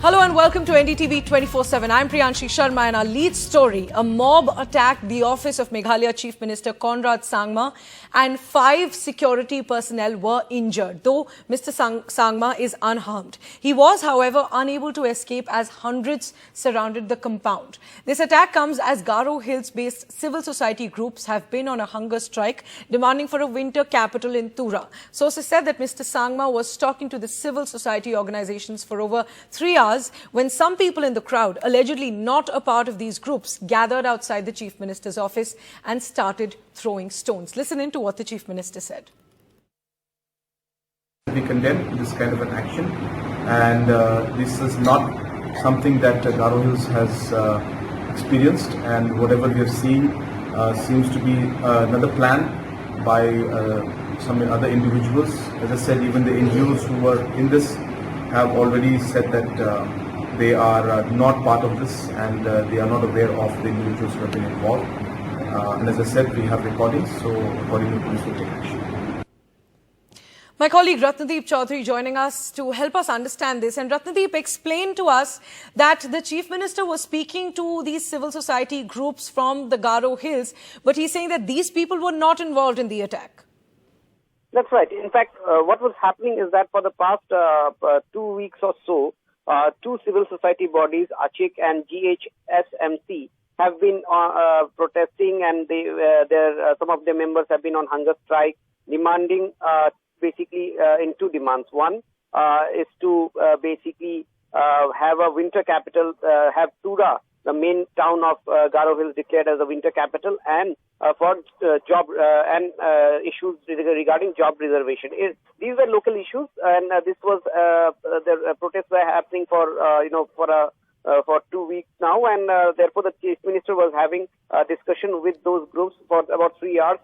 Hello and welcome to NDTV 24/7. I'm Priyanshi Sharma and our lead story, a mob attacked the office of Meghalaya Chief Minister Conrad Sangma and 5 security personnel were injured, though Mr. Sangma is unharmed. He was, however, unable to escape as hundreds surrounded the compound. This attack comes as Garo Hills based civil society groups have been on a hunger strike demanding for a winter capital in Tura. Sources said that Mr. Sangma was talking to the civil society organizations for over 3 hours when some people in the crowd, allegedly not a part of these groups, gathered outside the Chief Minister's office and started throwing stones. Listen in to what the Chief Minister said. We condemn this kind of an action, and this is not something that Garo Hills has experienced, and whatever we have seen seems to be another plan by some other individuals. As I said, even the NGOs who were in this have already said that they are not part of this, and they are not aware of the individuals who have been involved. And as I said, we have recordings, so accordingly police will take action. My colleague Ratnadeep Chaudhary joining us to help us understand this. And Ratnadeep, explained to us that the Chief Minister was speaking to these civil society groups from the Garo Hills, but he's saying that these people were not involved in the attack. That's right. In fact, what was happening is that for the past 2 weeks or so, 2 civil society bodies, ACHIC and GHSMC, have been protesting, and some of their members have been on hunger strike, demanding basically in 2 demands. One is to basically have a winter capital, have Tura, the main town of Garo Hills, declared as a winter capital, and for job and issues regarding job reservation. These were local issues, and this was the protests were happening for for 2 weeks now, and therefore the Chief Minister was having a discussion with those groups for about 3 hours.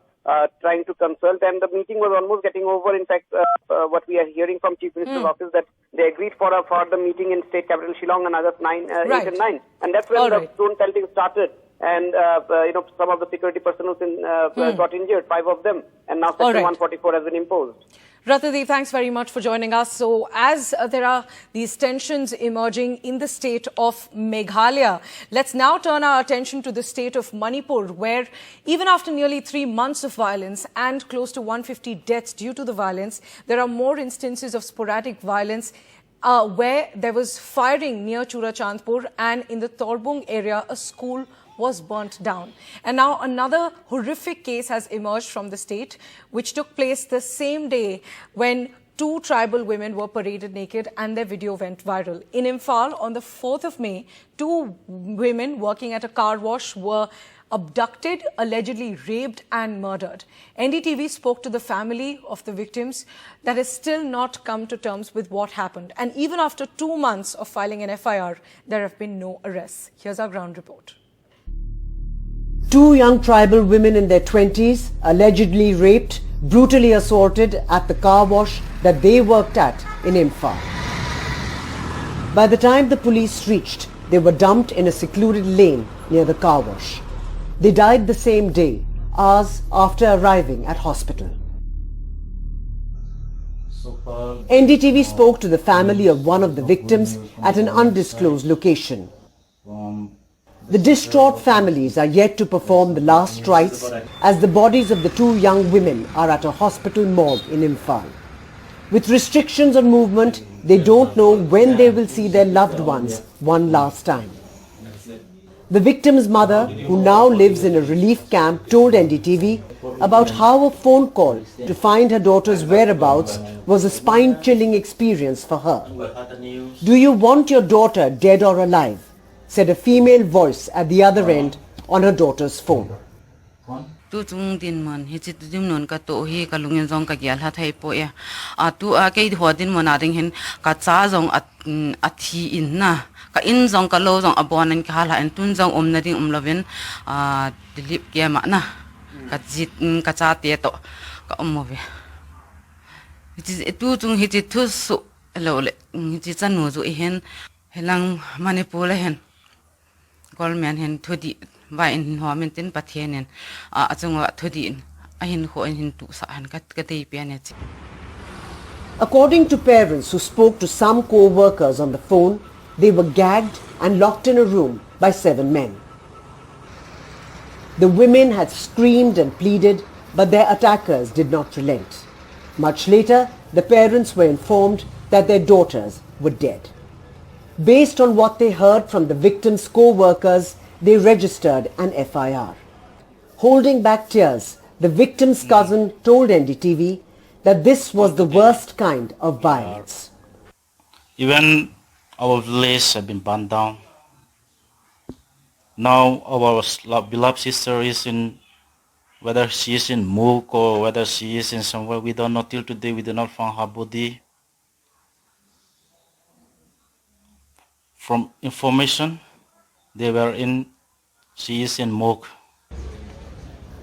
Trying to consult, and the meeting was almost getting over. In fact, what we are hearing from Chief Minister's office, that they agreed for the meeting in state capital Shillong on August 8 and 9, and that's when the stone pelting started. And some of the security personnel got injured, 5 of them, and now Section 144 has been imposed. Ratnadeep, thanks very much for joining us. So as there are these tensions emerging in the state of Meghalaya, let's now turn our attention to the state of Manipur, where even after nearly 3 months of violence and close to 150 deaths due to the violence, there are more instances of sporadic violence where there was firing near Churachandpur, and in the Torbung area, a school was burnt down. And now another horrific case has emerged from the state, which took place the same day when 2 tribal women were paraded naked and their video went viral. In Imphal, on the 4th of May, 2 women working at a car wash were abducted, allegedly raped and murdered. NDTV spoke to the family of the victims that has still not come to terms with what happened. And even after 2 months of filing an FIR, there have been no arrests. Here's our ground report. 2 young tribal women in their 20s, allegedly raped, brutally assaulted at the car wash that they worked at in Imphal. By the time the police reached, they were dumped in a secluded lane near the car wash. They died the same day, hours after arriving at hospital. NDTV spoke to the family of one of the victims at an undisclosed location. The distraught families are yet to perform the last rites as the bodies of the 2 young women are at a hospital morgue in Imphal. With restrictions on movement, they don't know when they will see their loved ones one last time. The victim's mother, who now lives in a relief camp, told NDTV about how a phone call to find her daughter's whereabouts was a spine-chilling experience for her. "Do you want your daughter dead or alive?" said a female voice at the other end on her daughter's phone. Tu chung din man hi chit dim non ka to hi ka lungin jong ka gyal ha thai po ya a tu a ke ho din mon a ding hin ka cha jong a thi in na ka in jong ka lo jong abon an ka hala en tun jong om na ding lovin a dilip ke ma na ka jit ka cha te to ka mo ve tu chung hi chit thu su lo le hi chi chan no zu hen helang Manipur le hen Golman hen thodi vai in homen tin pathianen a chunga thodi a hin ho hin tu sa han kat dei pian. According to parents who spoke to some co-workers on the phone, they were gagged and locked in a room by 7 men. The women had screamed and pleaded, but their attackers did not relent. Much later, the parents were informed that their daughters were dead. Based on what they heard from the victims' co-workers, they registered an FIR. Holding back tears, the victim's cousin told NDTV that this was the worst kind of violence. Even our village has been burned down. Now our beloved sister is in, whether she is in Mook or whether she is in somewhere, we don't know. Till today we do not find her body. From information, she is in Mook.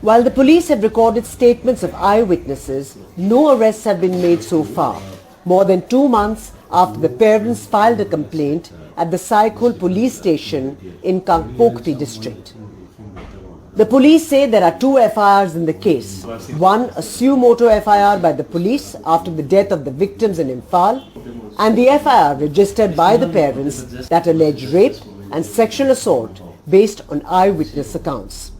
While the police have recorded statements of eyewitnesses, no arrests have been made so far, more than 2 months after the parents filed a complaint at the Saikhol police station in Kangpokti district. The police say there are 2 FIRs in the case. One, a suo motu FIR by the police after the death of the victims in Imphal, and the FIR registered by the parents that allege rape and sexual assault based on eyewitness accounts.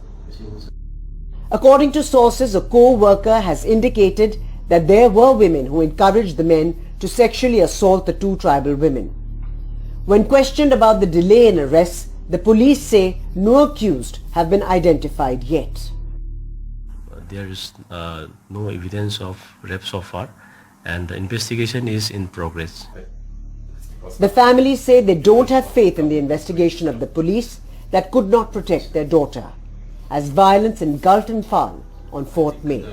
According to sources, a co-worker has indicated that there were women who encouraged the men to sexually assault the 2 tribal women. When questioned about the delay in arrests, the police say no accused have been identified yet. There is no evidence of rape so far, and the investigation is in progress. The families say they don't have faith in the investigation of the police that could not protect their daughter, as violence engulfed Imphal on 4th May.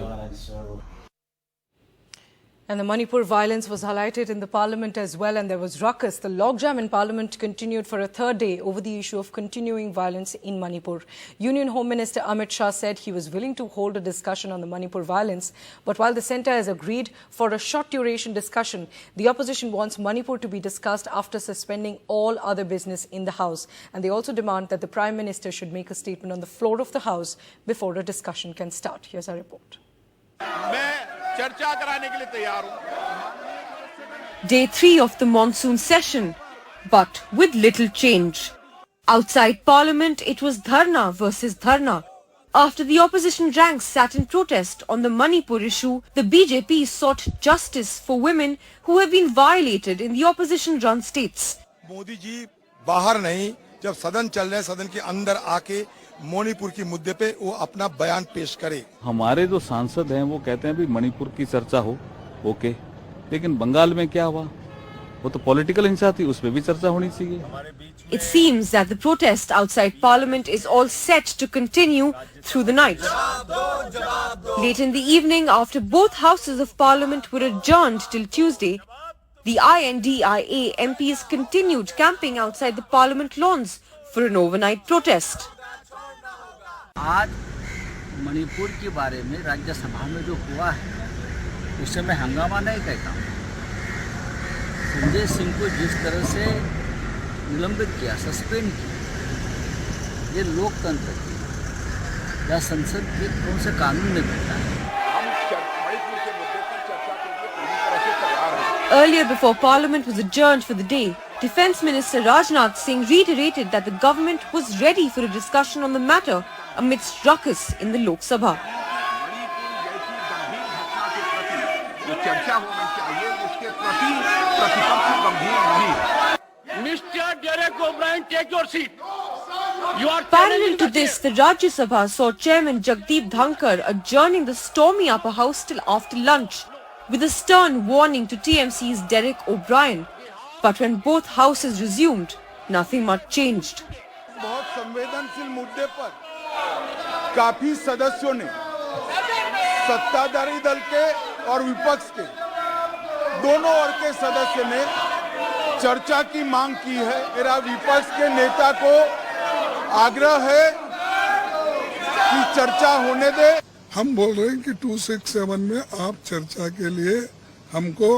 And the Manipur violence was highlighted in the parliament as well, and there was ruckus. The logjam in parliament continued for a 3rd day over the issue of continuing violence in Manipur. Union Home Minister Amit Shah said he was willing to hold a discussion on the Manipur violence, but while the centre has agreed for a short duration discussion, the opposition wants Manipur to be discussed after suspending all other business in the House. And they also demand that the Prime Minister should make a statement on the floor of the House before a discussion can start. Here's our report. Day 3 of the monsoon session, but with little change. Outside Parliament, it was dharna versus dharna. After the opposition ranks sat in protest on the Manipur issue, the BJP sought justice for women who have been violated in the opposition-run states. Modi ji बाहर नहीं, जब सदन चल रहे सदन के अंदर आके मणिपुर की मुद्दे पे वो अपना बयान पेश करे। हमारे जो सांसद हैं वो कहते हैं भी मणिपुर की चर्चा हो, ओके, लेकिन बंगाल में क्या हुआ? वो तो पॉलिटिकल हिंसा थी, उसमें भी चर्चा होनी चाहिए। It seems that the protest outside Parliament is all set to continue through the night. Late in the evening, after both houses of Parliament were adjourned till Tuesday, the INDIA MPs continued camping outside the Parliament lawns for an overnight protest. आज मणिपुर के बारे में राज्यसभा में जो हुआ है उससे मैं हंगामा नहीं कहता हूँ। संजय सिंह को जिस तरह से निलंबित किया, सस्पेंड किया, ये लोकतंत्र की या संसद के कौन से कानून में बनता है? Earlier, before Parliament was adjourned for the day, Defence Minister Rajnath Singh reiterated that the government was ready for a discussion on the matter amidst ruckus in the Lok Sabha. Mr. Derek O'Brien, take your seat. Parallel to this, the Rajya Sabha saw Chairman Jagdeep Dhankar adjourning the stormy upper house till after lunch, with a stern warning to TMC's Derek O'Brien. But when both houses resumed, nothing much changed. बहुत संवेदनशील मुद्दे पर काफी सदस्यों ने सत्ताधारी दल के और विपक्ष के दोनों ओर के सदस्य ने चर्चा की मांग की है। मेरा विपक्ष के नेता को आग्रह है कि चर्चा होने दे। हम बोल रहे हैं कि 267 में आप चर्चा के लिए हमको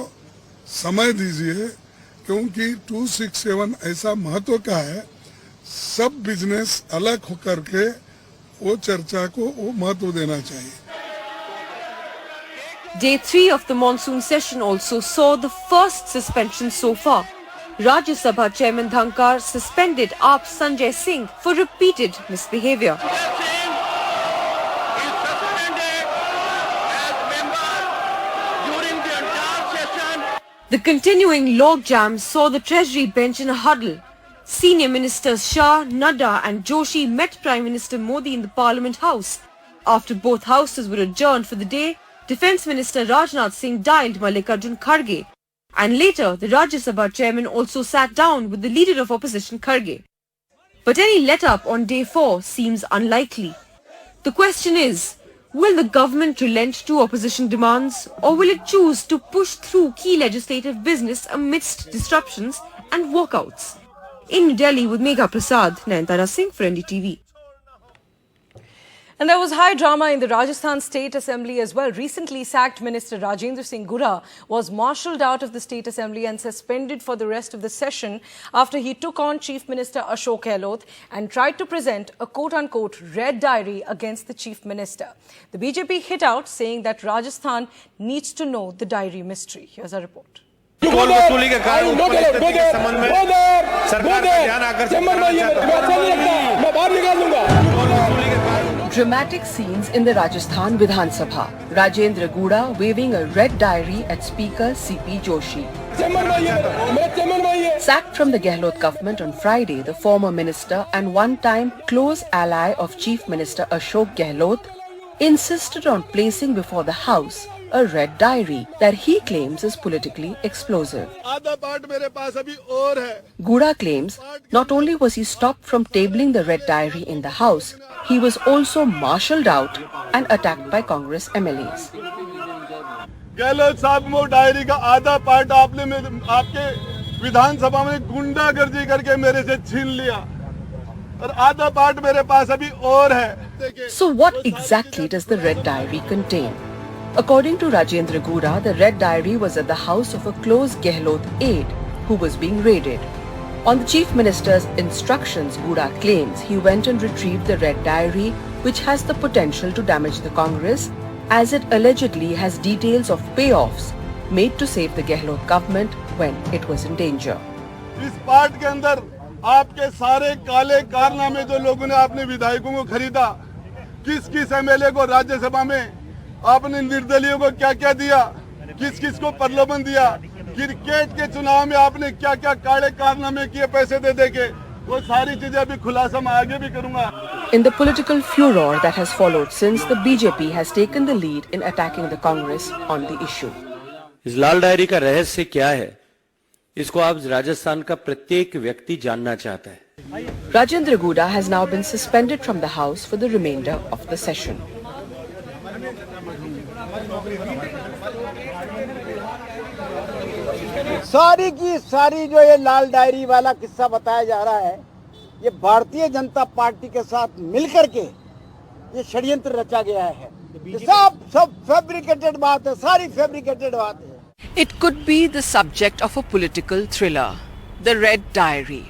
समय दीजिए, क्योंकि 267 ऐसा महत्व का है, सब बिजनेस अलग होकर के वो चर्चा को वो महत्व देना चाहिए। Day 3 of the monsoon session also saw the first suspension so far. Rajya Sabha Chairman Dhankar suspended AAP Sanjay Singh for repeated misbehaviour. The continuing logjam saw the Treasury bench in a huddle. Senior Ministers Shah, Nadda and Joshi met Prime Minister Modi in the Parliament House. After both houses were adjourned for the day, Defence Minister Rajnath Singh dialed Mallikarjun Kharge. And later, the Rajya Sabha chairman also sat down with the leader of opposition Kharge. But any let-up on day 4 seems unlikely. The question is, will the government relent to opposition demands, or will it choose to push through key legislative business amidst disruptions and walkouts? In New Delhi with Megha Prasad, Nayantara Singh for NDTV. And there was high drama in the Rajasthan State Assembly as well. Recently sacked Minister Rajendra Singh Gura was marshalled out of the State Assembly and suspended for the rest of the session after he took on Chief Minister Ashok Gehlot and tried to present a quote-unquote red diary against the Chief Minister. The BJP hit out saying that Rajasthan needs to know the diary mystery. Here's a report. वसूली के कारण उत्पन्न स्थिति के संबंध में सरकार का ध्यान आकर्षित करना चाहता हूं। Dramatic scenes in the Rajasthan Vidhan Sabha. Rajendra Gura waving a red diary at Speaker C.P. Joshi. Sacked from the Gehlot government on Friday, the former minister and one-time close ally of Chief Minister Ashok Gehlot insisted on placing before the House a red diary that he claims is politically explosive. Gura claims not only was he stopped from tabling the red diary in the House, he was also marshalled out and attacked by Congress MLAs. Gehlot साहब वो diary का आधा part आपने आपके विधानसभा में गुंडागर्दी करके मेरे से छीन लिया और आधा पार्ट मेरे पास अभी और है. So what exactly does the red diary contain? According to Rajendra Gura, the red diary was at the house of a close Gehlot aide who was being raided. On the Chief Minister's instructions, Gura claims he went and retrieved the red diary, which has the potential to damage the Congress, as it allegedly has details of payoffs made to save the Gehlot government when it was in danger. इस part के अंदर आपके सारे काले कारनामे जो लोगों ने आपने विधायकों को खरीदा, किस-किस एमएलए को राज्यसभा में आपने निर्दलीयों को क्या-क्या दिया, किस-किस को प्रलोभन दिया, क्रिकेट के चुनाव में आपने क्या-क्या काले कारनामे किए पैसे दे के, वो सारी चीजें अभी खुलासा मैं आगे भी करूंगा. In the political furor that has followed since, the BJP has taken the lead in attacking the Congress on the issue. इस लाल डायरी का रहस्य क्या है? इसको आप राजस्थान का प्रत्येक व्यक्ति जानना चाहता है. Rajendra Gura has now been suspended from the House for the remainder of the session. सारी की सारी जो ये लाल डायरी वाला किस्सा बताया जा रहा है, ये भारतीय जनता पार्टी के साथ मिलकर के ये षड्यंत्र रचा गया है. सब फैब्रिकेटेड बात है, सारी फैब्रिकेटेड बात है. It could be the subject of a political thriller, the Red Diary.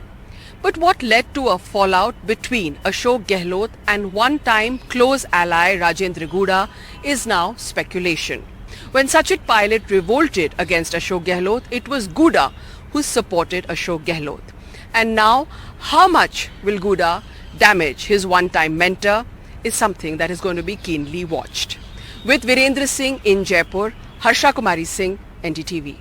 But what led to a fallout between Ashok Gehlot and one-time close ally Rajendra Gura is now speculation. When Sachit Pilot revolted against Ashok Gehlot, it was Gura who supported Ashok Gehlot. And now, how much will Gura damage his one-time mentor is something that is going to be keenly watched. With Virendra Singh in Jaipur, Harsha Kumari Singh, NDTV.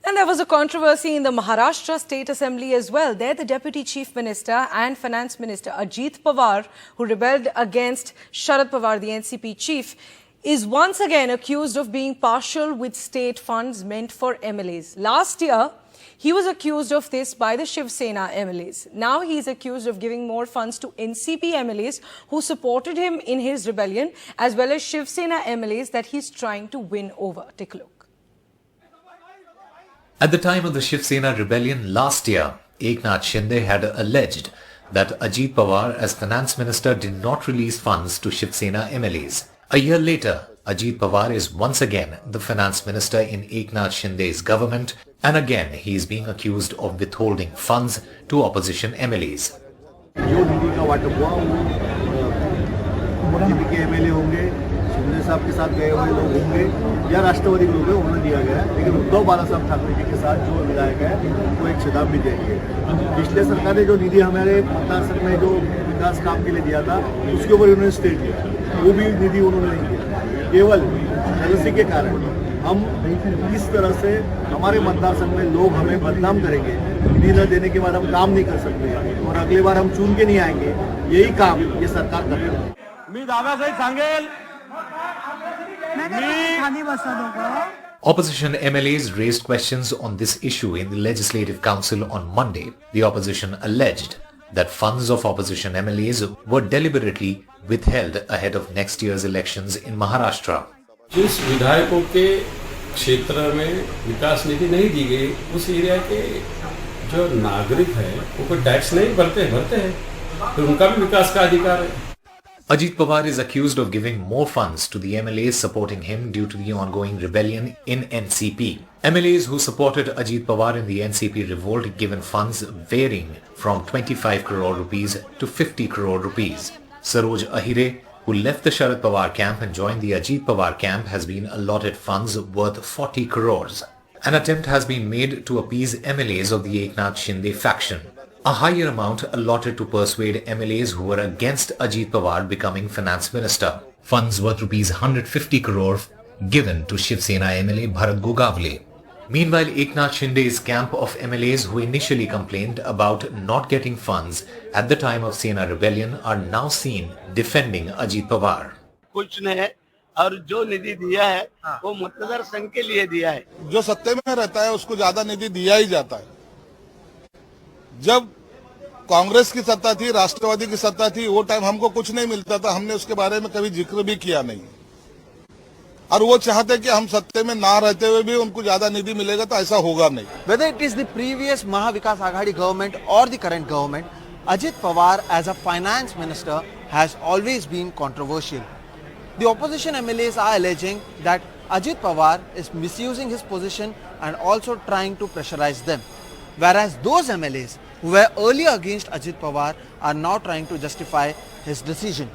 And there was a controversy in the Maharashtra State Assembly as well. There, the Deputy Chief Minister and Finance Minister Ajit Pawar, who rebelled against Sharad Pawar, the NCP chief, is once again accused of being partial with state funds meant for MLAs. Last year, he was accused of this by the Shiv Sena MLAs. Now he is accused of giving more funds to NCP MLAs who supported him in his rebellion, as well as Shiv Sena MLAs that he's trying to win over. Take a look. At the time of the Shiv Sena rebellion last year, Eknath Shinde had alleged that Ajit Pawar as finance minister did not release funds to Shiv Sena MLAs. A year later, Ajit Pawar is once again the finance minister in Eknath Shinde's government, and again he is being accused of withholding funds to opposition MLAs. Shinde साहब के साथ गए हुए लोग होंगे या राष्ट्रवादी लोग हैं, उन्हें दिया गया है। लेकिन उद्धव बालासाहब ठाकरे जी के साथ जो विधायक है उनको एक शताब्दी देंगे। पिछले सरकार ने जो निधि हमारे मतदार संघ में जो विकास काम के लिए दिया था उसके ऊपर उन्होंने स्टे किया, वो भी निधि उन्होंने नहीं दिया। केवल जेलसी के कारण हम इस तरह से हमारे मतदार संघ में लोग हमें बदनाम करेंगे, निधि न देने के बाद हम काम नहीं कर सकते और अगली बार हम चुन के नहीं आएंगे, यही काम ये सरकार कर रही है। मी दादासाहेब सांगेल Opposition MLAs raised questions on this issue in the Legislative Council on Monday. The opposition alleged that funds of opposition MLAs were deliberately withheld ahead of next year's elections in Maharashtra. जिस विधायकों के क्षेत्र में विकास निधि नहीं दी गई, उस area के जो नागरिक है वो कोई टैक्स नहीं भरते हैं, तो उनका भी विकास का अधिकार है। Ajit Pawar is accused of giving more funds to the MLAs supporting him due to the ongoing rebellion in NCP. MLAs who supported Ajit Pawar in the NCP revolt given funds varying from 25 crore rupees to 50 crore rupees. Saroj Ahire, who left the Sharad Pawar camp and joined the Ajit Pawar camp, has been allotted funds worth 40 crores. An attempt has been made to appease MLAs of the Eknath Shinde faction. A higher amount allotted to persuade MLAs who were against Ajit Pawar becoming finance minister. Funds worth rupees 150 crore given to Shiv Sena MLA Bharat Gogavle. Meanwhile, Eknath Shinde's camp of MLAs who initially complained about not getting funds at the time of Sena rebellion are now seen defending Ajit Pawar. कुछ ने और जो निधि दिया है वो मतदार संघ के लिए दिया है। जो सत्ते में रहता है उसको ज्यादा निधि दिया ही जाता है। जब कांग्रेस की सत्ता थी, राष्ट्रवादी की सत्ता थी, वो टाइम हमको कुछ नहीं मिलता था, हमने उसके बारे में कभी जिक्र भी किया नहीं। और वो चाहते कि हम सत्ते में ना रहते हुए भी उनको ज्यादा निधि मिलेगा, तो ऐसा होगा नहीं। Whether it is the previous Mahavikas Aghadi government or the current government, Ajit Pawar as a finance minister has always been controversial. The opposition MLAs are alleging that Ajit Pawar is misusing his position and also trying to pressurize them. Whereas those MLAs who were earlier against Ajit Pawar are now trying to justify his decision.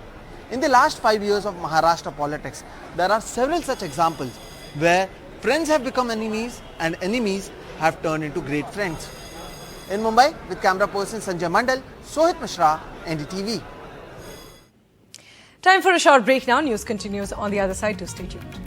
In the last 5 years of Maharashtra politics, there are several such examples where friends have become enemies and enemies have turned into great friends. In Mumbai, with camera person Sanjay Mandal, Sohit Mishra, NDTV. Time for a short break now. News continues on the other side. Do stay tuned.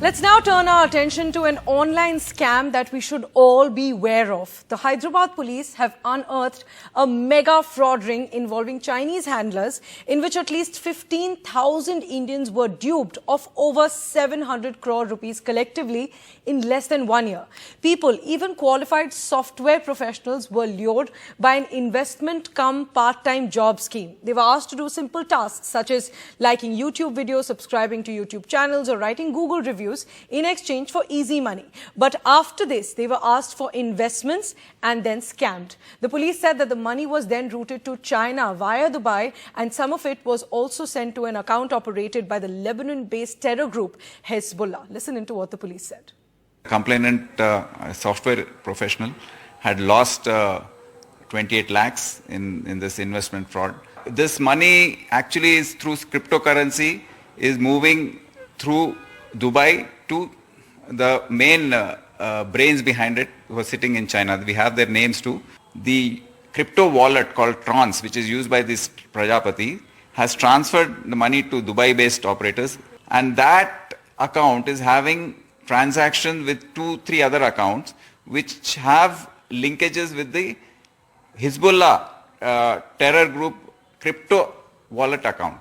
Let's now turn our attention to an online scam that we should all be aware of. The Hyderabad police have unearthed a mega fraud ring involving Chinese handlers in which at least 15,000 Indians were duped of over 700 crore rupees collectively in less than 1 year. People, even qualified software professionals, were lured by an investment cum part-time job scheme. They were asked to do simple tasks such as liking YouTube videos, subscribing to YouTube channels or writing Google reviews in exchange for easy money. But after this, they were asked for investments and then scammed. The police said that the money was then routed to China via Dubai, and some of it was also sent to an account operated by the Lebanon-based terror group Hezbollah. Listen into what the police said. Complainant, a software professional, had lost 28 lakhs in this investment fraud. This money actually is through cryptocurrency, is moving through Dubai to the main brains behind it who are sitting in China. We have their names too. The crypto wallet called Trons, which is used by this Prajapati, has transferred the money to Dubai-based operators, and that account is having transactions with 2-3 other accounts which have linkages with the Hezbollah terror group crypto wallet account.